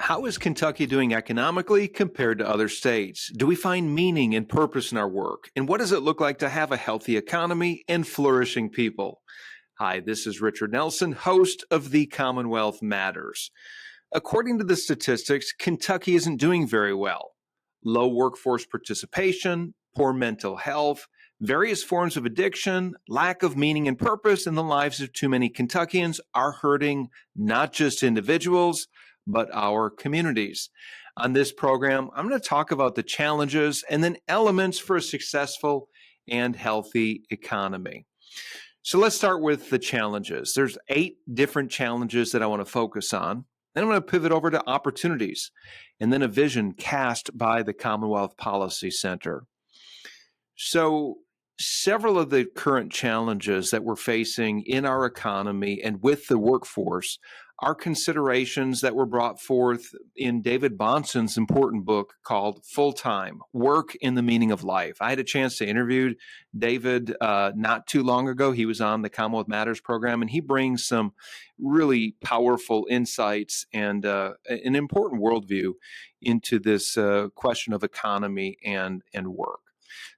How is Kentucky doing economically compared to other states? Do we find meaning and purpose in our work? And what does it look like to have a healthy economy and flourishing people? Hi, this is Richard Nelson, host of the Commonwealth Matters. According to the statistics, Kentucky isn't doing very well. Low workforce participation, poor mental health, various forms of addiction, lack of meaning and purpose in the lives of too many Kentuckians are hurting not just individuals, but our communities. On this program, I'm going to talk about the challenges and then elements for a successful and healthy economy. So let's start with the challenges. There's 8 different challenges that I want to focus on. Then I'm going to pivot over to opportunities and then a vision cast by the Commonwealth Policy Center. So several of the current challenges that we're facing in our economy and with the workforce are considerations that were brought forth in David Bahnsen's important book called Full-Time: Work in the Meaning of Life. I had a chance to interview David not too long ago. He was on the Commonwealth Matters program, and he brings some really powerful insights and an important worldview into this question of economy and work.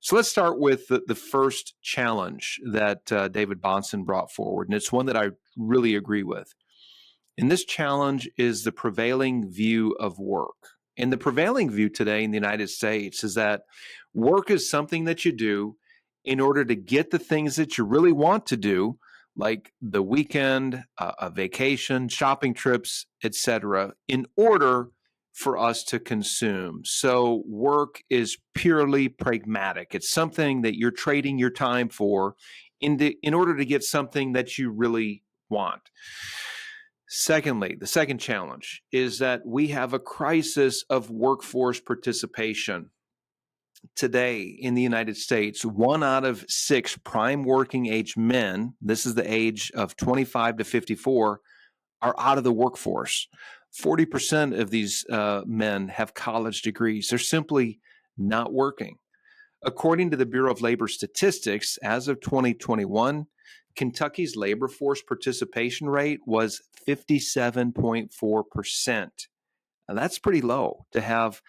So let's start with the first challenge that David Bahnsen brought forward, and it's one that I really agree with. And this challenge is the prevailing view of work. And the prevailing view today in the United States is that work is something that you do in order to get the things that you really want to do, like the weekend, a vacation, shopping trips, etc., in order for us to consume. So work is purely pragmatic. It's something that you're trading your time for in order to get something that you really want. Secondly, the second challenge is that we have a crisis of workforce participation. Today in the United States, 1 out of 6 prime working age men, this is the age of 25 to 54, are out of the workforce. 40% of these men have college degrees. They're simply not working. According to the Bureau of Labor Statistics, as of 2021, Kentucky's labor force participation rate was 57.4%. And that's pretty low to have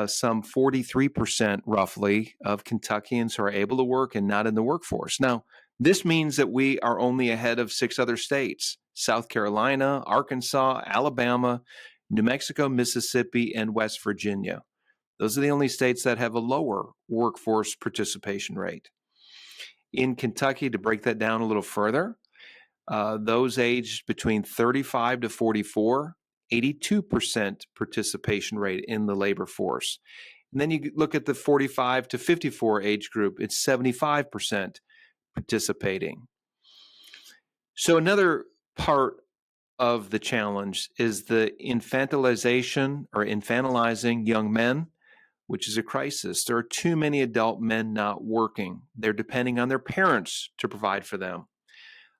some 43% roughly of Kentuckians who are able to work and not in the workforce. Now, this means that we are only ahead of 6 other states: South Carolina, Arkansas, Alabama, New Mexico, Mississippi, and West Virginia. Those are the only states that have a lower workforce participation rate. In Kentucky, to break that down a little further, those aged between 35 to 44, 82% participation rate in the labor force. And then you look at the 45 to 54 age group, it's 75% participating. So another part of the challenge is the infantilization or infantilizing young men, which is a crisis. There are too many adult men not working. They're depending on their parents to provide for them.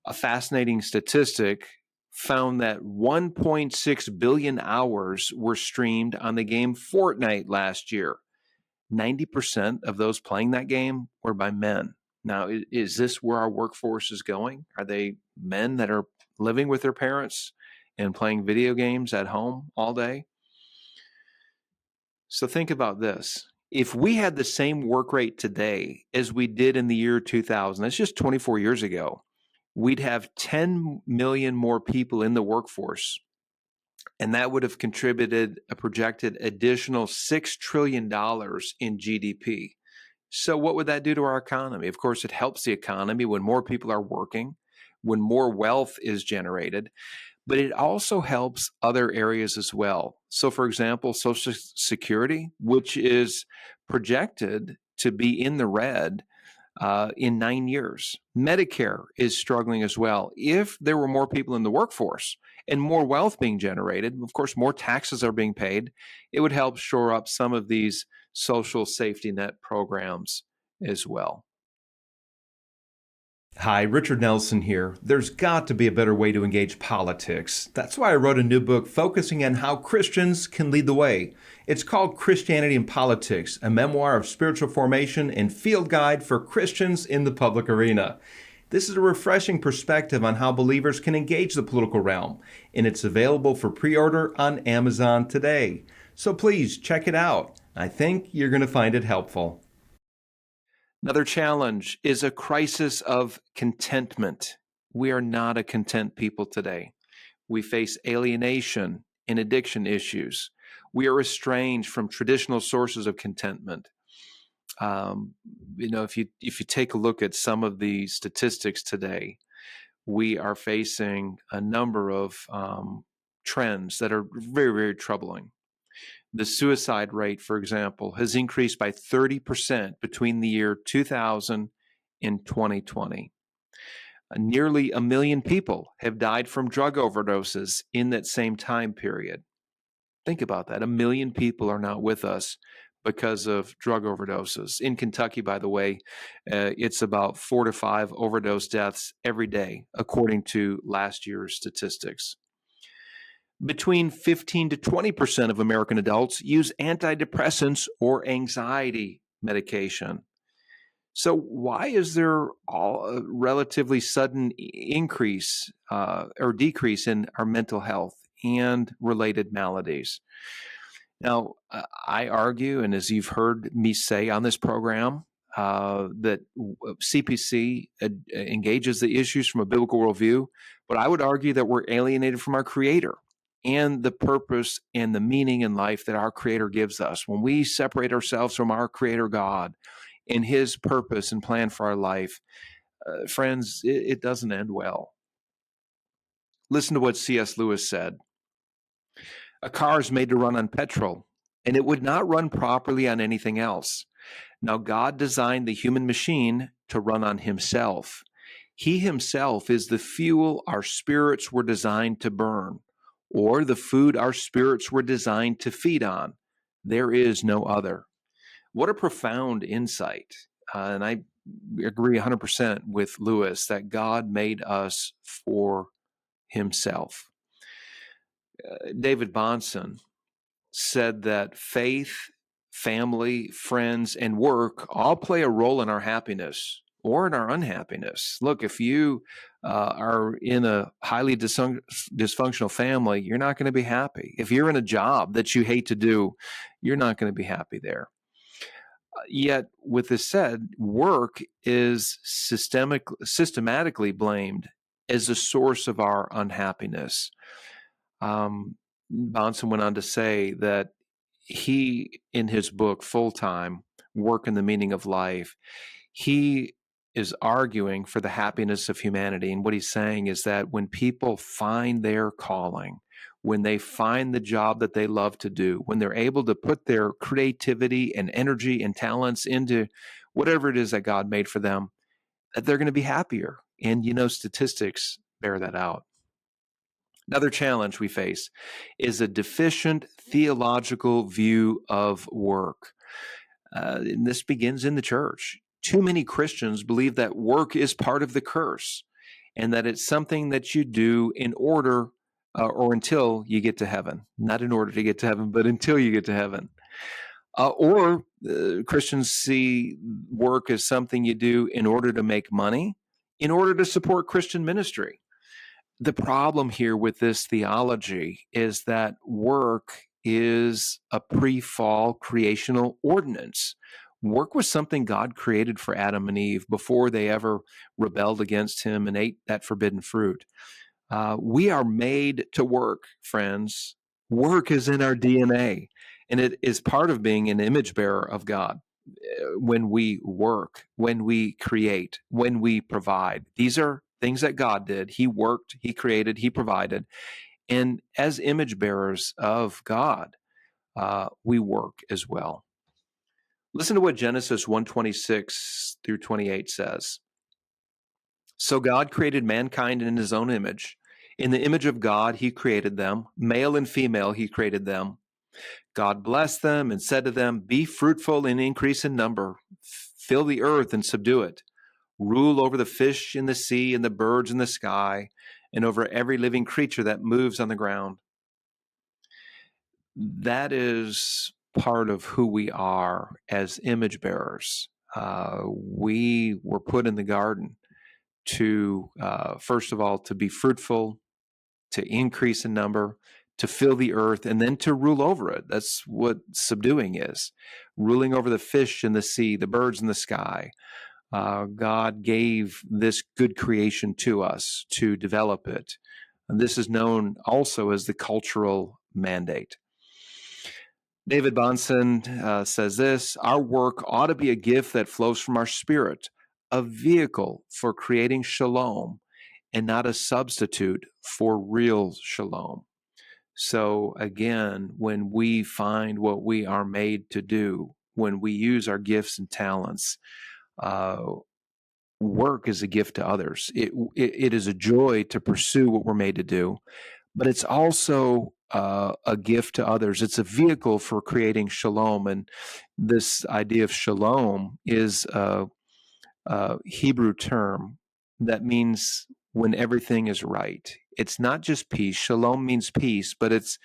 A fascinating statistic found that 1.6 billion hours were streamed on the game Fortnite last year. 90% of those playing that game were by men. Now, is this where our workforce is going? Are they men that are living with their parents and playing video games at home all day? So think about this. If we had the same work rate today as we did in the year 2000, that's just 24 years ago, we'd have 10 million more people in the workforce. And that would have contributed a projected additional $6 trillion in GDP. So what would that do to our economy? Of course, it helps the economy when more people are working, when more wealth is generated, but it also helps other areas as well. So for example, Social Security, which is projected to be in the red in 9 years. Medicare is struggling as well. If there were more people in the workforce and more wealth being generated, of course, more taxes are being paid, it would help shore up some of these social safety net programs as well. Hi, Richard Nelson here. There's got to be a better way to engage politics. That's why I wrote a new book focusing on how Christians can lead the way. It's called Christianity and Politics, a memoir of spiritual formation and field guide for Christians in the public arena. This is a refreshing perspective on how believers can engage the political realm, and it's available for pre-order on Amazon today. So please check it out. I think you're going to find it helpful. Another challenge is a crisis of contentment. We are not a content people today. We face alienation and addiction issues. We are estranged from traditional sources of contentment. If you take a look at some of the statistics today, we are facing a number of trends that are very, very troubling. The suicide rate, for example, has increased by 30% between the year 2000 and 2020. Nearly 1 million people have died from drug overdoses in that same time period. Think about that. 1 million people are not with us because of drug overdoses. In Kentucky, by the way, it's about 4 to 5 overdose deaths every day, according to last year's statistics. Between 15 to 20% of American adults use antidepressants or anxiety medication. So why is there a relatively sudden increase or decrease in our mental health and related maladies? Now, I argue, and as you've heard me say on this program, that CPC engages the issues from a biblical worldview, but I would argue that we're alienated from our Creator and the purpose and the meaning in life that our Creator gives us. When we separate ourselves from our Creator God and His purpose and plan for our life, friends, it doesn't end well. Listen to what C.S. Lewis said. A car is made to run on petrol, and it would not run properly on anything else. Now, God designed the human machine to run on Himself. He Himself is the fuel our spirits were designed to burn, or the food our spirits were designed to feed on. There is no other. What a profound insight. And I agree 100% with Lewis that God made us for Himself. David Bahnsen said that faith, family, friends, and work all play a role in our happiness or in our unhappiness. Look, if you are in a highly dysfunctional family, you're not going to be happy. If you're in a job that you hate to do, you're not going to be happy there. Yet, with this said, work is systematically blamed as the source of our unhappiness. Bahnsen went on to say that he, in his book, Full-Time, Work and the Meaning of Life, he is arguing for the happiness of humanity. And what he's saying is that when people find their calling, when they find the job that they love to do, when they're able to put their creativity and energy and talents into whatever it is that God made for them, that they're going to be happier. And, statistics bear that out. Another challenge we face is a deficient theological view of work. And this begins in the church. Too many Christians believe that work is part of the curse and that it's something that you do in order or until you get to heaven. Not in order to get to heaven, but until you get to heaven. Or Christians see work as something you do in order to make money, in order to support Christian ministry. The problem here with this theology is that work is a pre-fall creational ordinance. Work was something God created for Adam and Eve before they ever rebelled against Him and ate that forbidden fruit. We are made to work, friends. Work is in our DNA, and it is part of being an image bearer of God. When we work, when we create, when we provide, these are things that God did. He worked, He created, He provided. And as image bearers of God, we work as well. Listen to what Genesis 1:26 through 28 says. So God created mankind in His own image. In the image of God, He created them. Male and female, He created them. God blessed them and said to them, be fruitful and increase in number. Fill the earth and subdue it. Rule over the fish in the sea and the birds in the sky, and over every living creature that moves on the ground. That is part of who we are as image bearers. We were put in the garden to, first of all, to be fruitful, to increase in number, to fill the earth, and then to rule over it. That's what subduing is, ruling over the fish in the sea, the birds in the sky. God gave this good creation to us to develop it. And this is known also as the cultural mandate. David Bahnsen says this: our work ought to be a gift that flows from our spirit, a vehicle for creating shalom, and not a substitute for real shalom. So again, when we find what we are made to do, when we use our gifts and talents, work is a gift to others. It is a joy to pursue what we're made to do, but it's also a gift to others. It's a vehicle for creating shalom. And this idea of shalom is a Hebrew term that means when everything is right. It's not just peace. Shalom means peace, but it's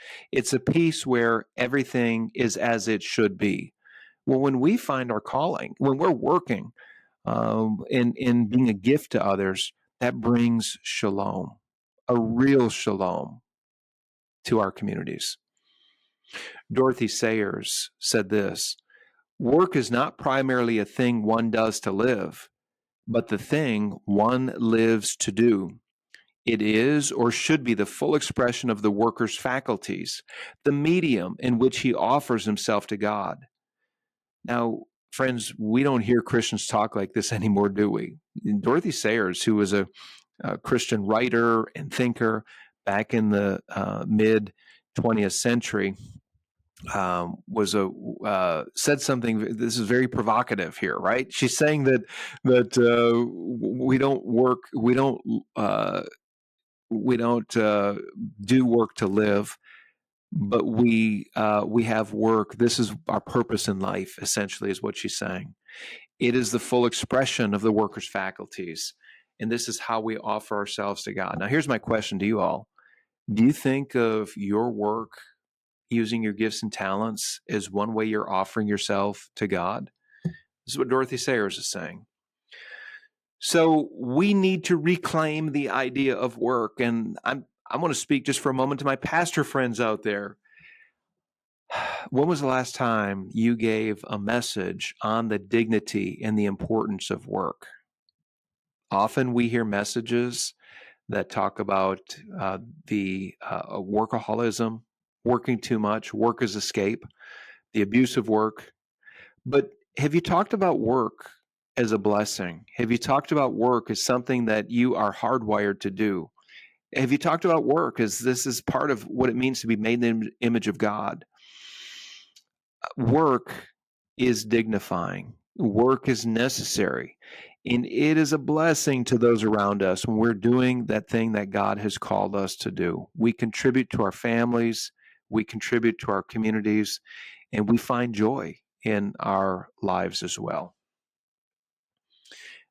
a peace where everything is as it should be. Well, when we find our calling, when we're working in being a gift to others, that brings shalom, a real shalom to our communities. Dorothy Sayers said this: work is not primarily a thing one does to live, but the thing one lives to do. It is or should be the full expression of the worker's faculties, the medium in which he offers himself to God. Now, friends, we don't hear Christians talk like this anymore, do we? And Dorothy Sayers, who was a Christian writer and thinker back in the mid 20th century, said something. This is very provocative here, right? She's saying that we don't work, we don't do work to live, but we have work. This is our purpose in life, essentially, is what she's saying. It is the full expression of the worker's faculties, and this is how we offer ourselves to God. Now, here's my question to you all: do you think of your work, using your gifts and talents, as one way you're offering yourself to God? This is what Dorothy Sayers is saying. So we need to reclaim the idea of work. And I'm going to speak just for a moment to my pastor friends out there. When was the last time you gave a message on the dignity and the importance of work? Often we hear messages that talk about the workaholism, working too much, work as escape, the abuse of work. But have you talked about work as a blessing? Have you talked about work as something that you are hardwired to do? Have you talked about work as this is part of what it means to be made in the image of God? Work is dignifying. Work is necessary. And it is a blessing to those around us when we're doing that thing that God has called us to do. We contribute to our families, we contribute to our communities, and we find joy in our lives as well.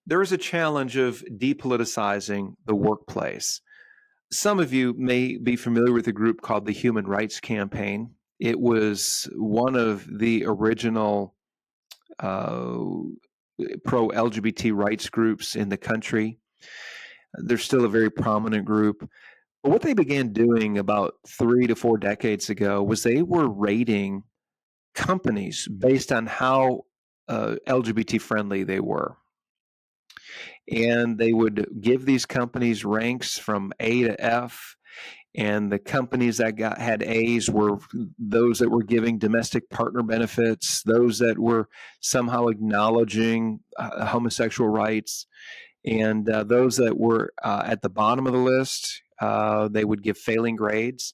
There is a challenge of depoliticizing the workplace. Some of you may be familiar with a group called the Human Rights Campaign. It was one of the original pro-LGBT rights groups in the country. They're still a very prominent group. But what they began doing about 3 to 4 decades ago was they were rating companies based on how LGBT friendly they were. And they would give these companies ranks from A to F. And the companies that had A's were those that were giving domestic partner benefits, those that were somehow acknowledging homosexual rights, and those that were at the bottom of the list, they would give failing grades.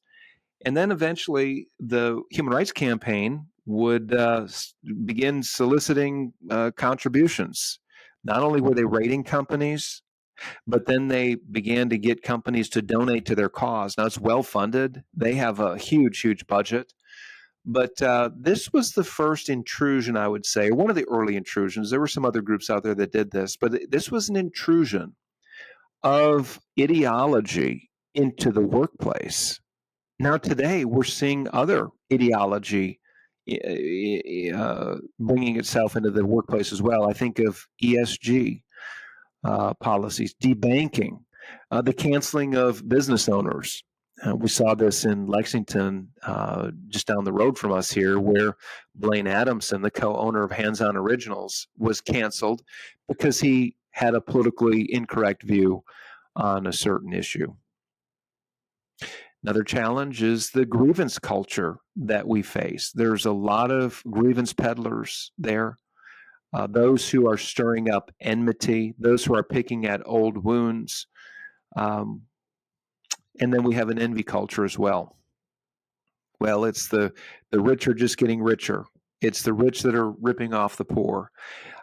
And then eventually the Human Rights Campaign would begin soliciting contributions. Not only were they rating companies, but then they began to get companies to donate to their cause. Now, it's well-funded. They have a huge, huge budget. But this was the first intrusion, I would say, one of the early intrusions. There were some other groups out there that did this, but this was an intrusion of ideology into the workplace. Now, today, we're seeing other ideology bringing itself into the workplace as well. I think of ESG. policies, debanking, the canceling of business owners. We saw this in Lexington, just down the road from us here, where Blaine Adamson, the co-owner of Hands On Originals, was canceled because he had a politically incorrect view on a certain issue. Another challenge is the grievance culture that we face. There's a lot of grievance peddlers there, those who are stirring up enmity, those who are picking at old wounds. And then we have an envy culture as well. Well, it's the rich are just getting richer. It's the rich that are ripping off the poor.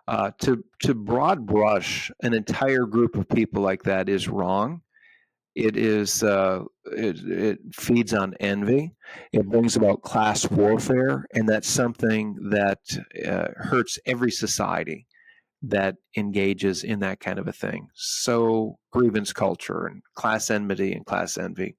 To broad brush an entire group of people like that is wrong. It is it feeds on envy. It brings about class warfare, and that's something that hurts every society that engages in that kind of a thing. So grievance culture and class enmity and class envy.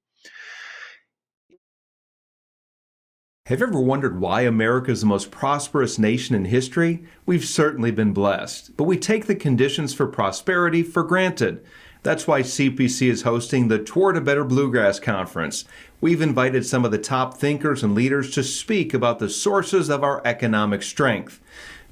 Have you ever wondered why America is the most prosperous nation in history? We've certainly been blessed, but we take the conditions for prosperity for granted. That's why CPC is hosting the Toward a Better Bluegrass Conference. We've invited some of the top thinkers and leaders to speak about the sources of our economic strength.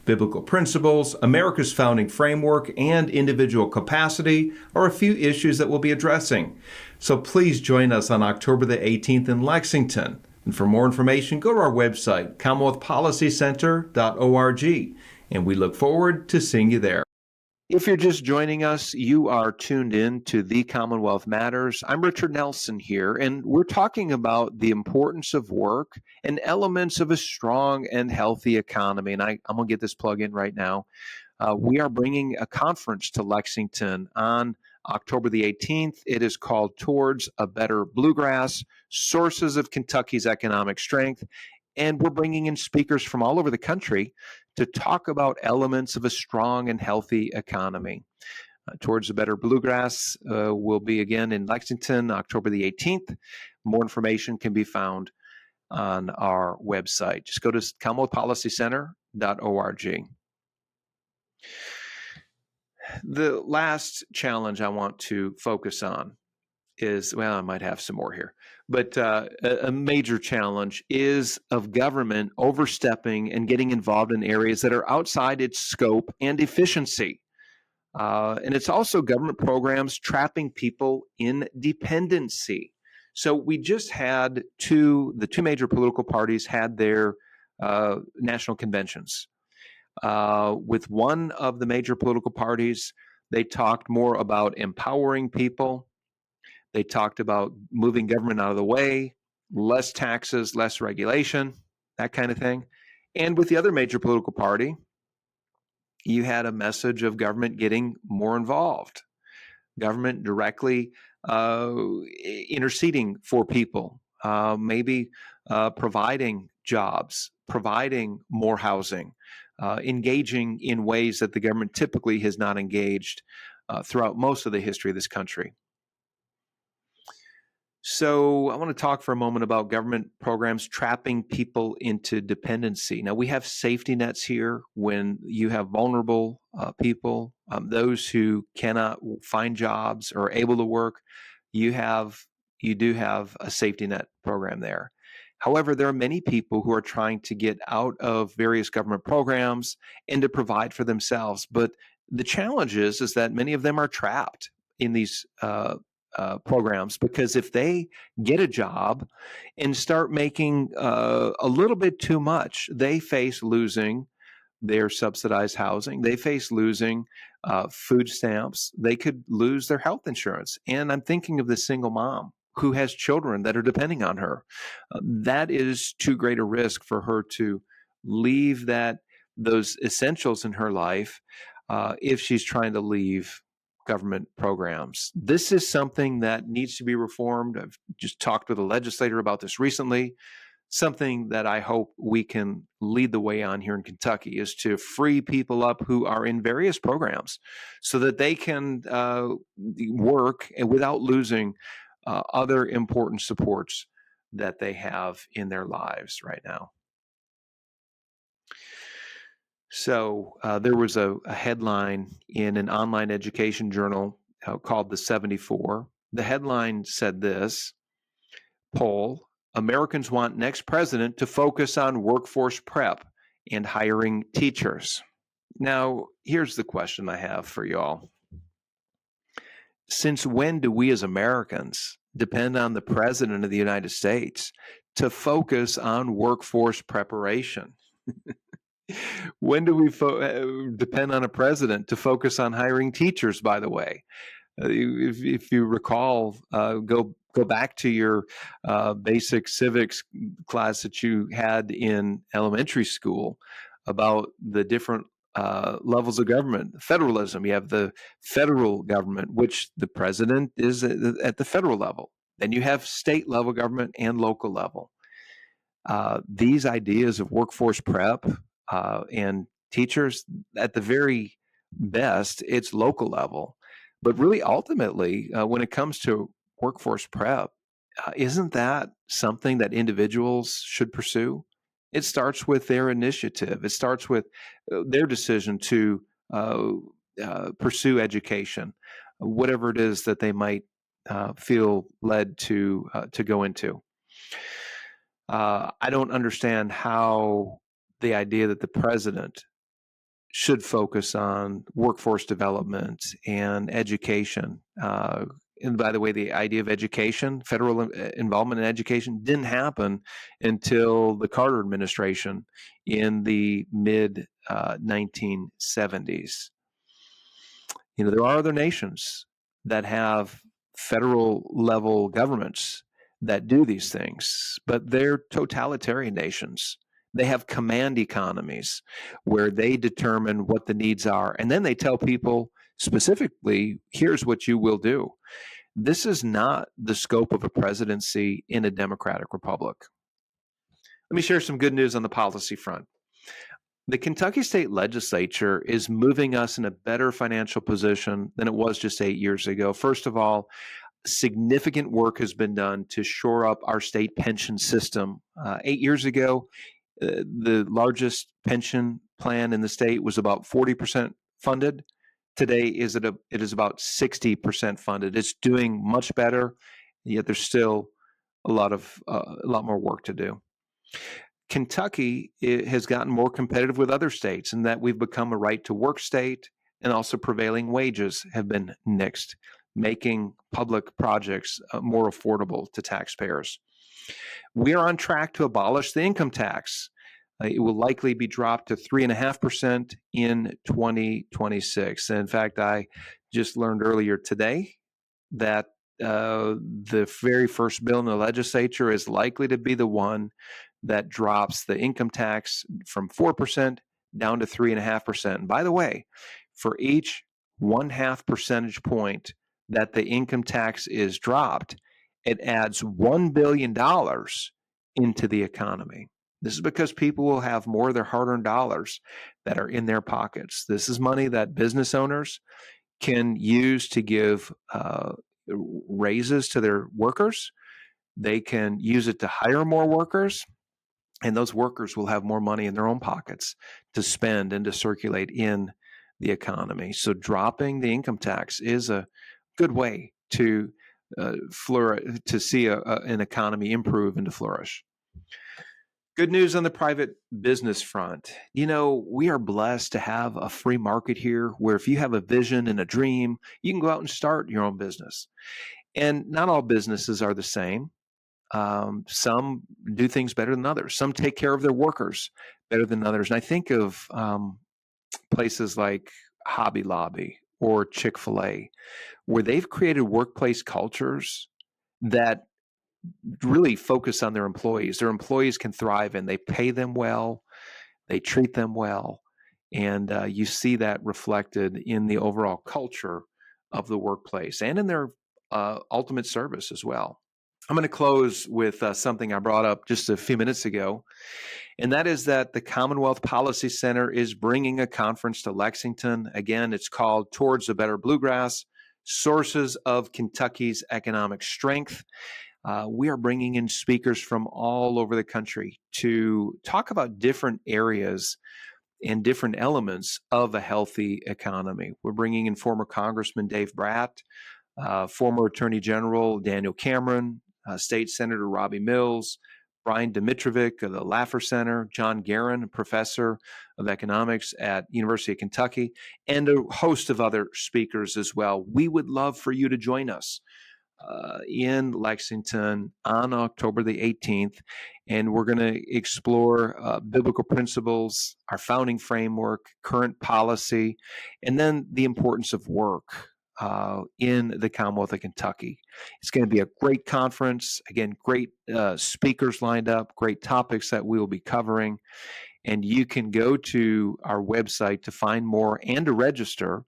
Biblical principles, America's founding framework, and individual capacity are a few issues that we'll be addressing. So please join us on October the 18th in Lexington. And for more information, go to our website, commonwealthpolicycenter.org, and we look forward to seeing you there. If you're just joining us, you are tuned in to the Commonwealth Matters. I'm Richard Nelson here, and we're talking about the importance of work and elements of a strong and healthy economy. And I'm going to get this plug in right now. We are bringing a conference to Lexington on October the 18th. It is called Towards a Better Bluegrass, Sources of Kentucky's Economic Strength. And we're bringing in speakers from all over the country to talk about elements of a strong and healthy economy. Towards a Better Bluegrass will be again in Lexington, October the 18th. More information can be found on our website. Just go to commonwealthpolicycenter.org. The last challenge I want to focus on is, well, I might have some more here, but a major challenge is of government overstepping and getting involved in areas that are outside its scope and efficiency. And it's also government programs trapping people in dependency. So we just had the two major political parties had their national conventions. With one of the major political parties, they talked more about empowering people. They talked about moving government out of the way, less taxes, less regulation, that kind of thing. And with the other major political party, you had a message of government getting more involved, government directly interceding for people, maybe providing jobs, providing more housing, engaging in ways that the government typically has not engaged throughout most of the history of this country. So I want to talk for a moment about government programs trapping people into dependency. Now, we have safety nets here when you have vulnerable people, those who cannot find jobs or able to work. You do have a safety net program there. However, there are many people who are trying to get out of various government programs and to provide for themselves. But the challenge is that many of them are trapped in these programs, because if they get a job and start making a little bit too much, they face losing their subsidized housing. They face losing food stamps. They could lose their health insurance. And I'm thinking of the single mom who has children that are depending on her. That is too great a risk for her to leave those essentials in her life if she's trying to leave government programs. This is something that needs to be reformed. I've just talked with a legislator about this recently. Something that I hope we can lead the way on here in Kentucky is to free people up who are in various programs so that they can work and without losing other important supports that they have in their lives right now. There was a headline in an online education journal called The 74. The headline said this: poll, Americans want next president to focus on workforce prep and hiring teachers. Now, here's the question I have for y'all. Since when do we as Americans depend on the president of the United States to focus on workforce preparation? When do we depend on a president to focus on hiring teachers, by the way? If you recall, go back to your basic civics class that you had in elementary school about the different levels of government. Federalism, you have the federal government, which the president is at the federal level. Then you have state level government and local level. These ideas of workforce prep and teachers, at the very best, it's local level. But really, ultimately, when it comes to workforce prep, isn't that something that individuals should pursue? It starts with their initiative. It starts with their decision to pursue education, whatever it is that they might feel led to go into. I don't understand how the idea that the president should focus on workforce development and education. And by the way, the idea of education, federal involvement in education, didn't happen until the Carter administration in the mid 1970s. You know, there are other nations that have federal level governments that do these things, but they're totalitarian nations. They have command economies where they determine what the needs are, and then they tell people specifically, here's what you will do. This is not the scope of a presidency in a democratic republic. Let me share some good news on the policy front. The Kentucky State Legislature is moving us in a better financial position than it was just 8 years ago. First of all, significant work has been done to shore up our state pension system. 8 years ago, the largest pension plan in the state was about 40% funded. Today, it is about 60% funded. It's doing much better, yet there's still a lot more work to do. Kentucky has gotten more competitive with other states in that we've become a right to work state, and also prevailing wages have been nixed, making public projects more affordable to taxpayers. We are on track to abolish the income tax. It will likely be dropped to 3.5% in 2026. And in fact, I just learned earlier today that the very first bill in the legislature is likely to be the one that drops the income tax from 4% down to 3.5%. And by the way, for each 0.5 percentage point that the income tax is dropped, it adds $1 billion into the economy. This is because people will have more of their hard-earned dollars that are in their pockets. This is money that business owners can use to give raises to their workers. They can use it to hire more workers, and those workers will have more money in their own pockets to spend and to circulate in the economy. So dropping the income tax is a good way to see an economy improve and to flourish. Good news on the private business front. You know, we are blessed to have a free market here where if you have a vision and a dream, you can go out and start your own business. And not all businesses are the same. Some do things better than others. Some take care of their workers better than others. And I think of places like Hobby Lobby or Chick-fil-A, where they've created workplace cultures that really focus on their employees. Their employees can thrive and they pay them well, they treat them well, and you see that reflected in the overall culture of the workplace and in their ultimate service as well. I'm going to close with something I brought up just a few minutes ago, and that is that the Commonwealth Policy Center is bringing a conference to Lexington. Again, it's called Towards a Better Bluegrass, Sources of Kentucky's Economic Strength. We are bringing in speakers from all over the country to talk about different areas and different elements of a healthy economy. We're bringing in former Congressman Dave Bratt, former Attorney General Daniel Cameron, State Senator Robbie Mills, Brian Dimitrovic of the Laffer Center, John Guerin, professor of economics at University of Kentucky, and a host of other speakers as well. We would love for you to join us in Lexington on October the 18th, and we're going to explore biblical principles, our founding framework, current policy, and then the importance of work in the Commonwealth of Kentucky. It's going to be a great conference. Again, great speakers lined up, great topics that we will be covering. And you can go to our website to find more and to register.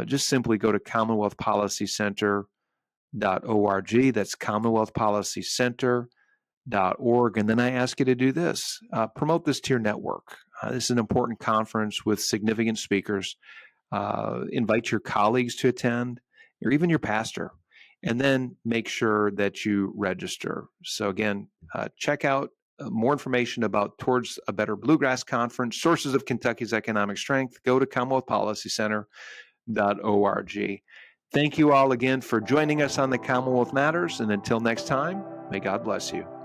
Just simply go to commonwealthpolicycenter.org. That's commonwealthpolicycenter.org. And then I ask you to do this. Promote this to your network. This is an important conference with significant speakers. Invite your colleagues to attend, or even your pastor, and then make sure that you register. So again, check out more information about Towards a Better Bluegrass Conference, Sources of Kentucky's Economic Strength. Go to commonwealthpolicycenter.org. Thank you all again for joining us on the Commonwealth Matters, and until next time, may God bless you.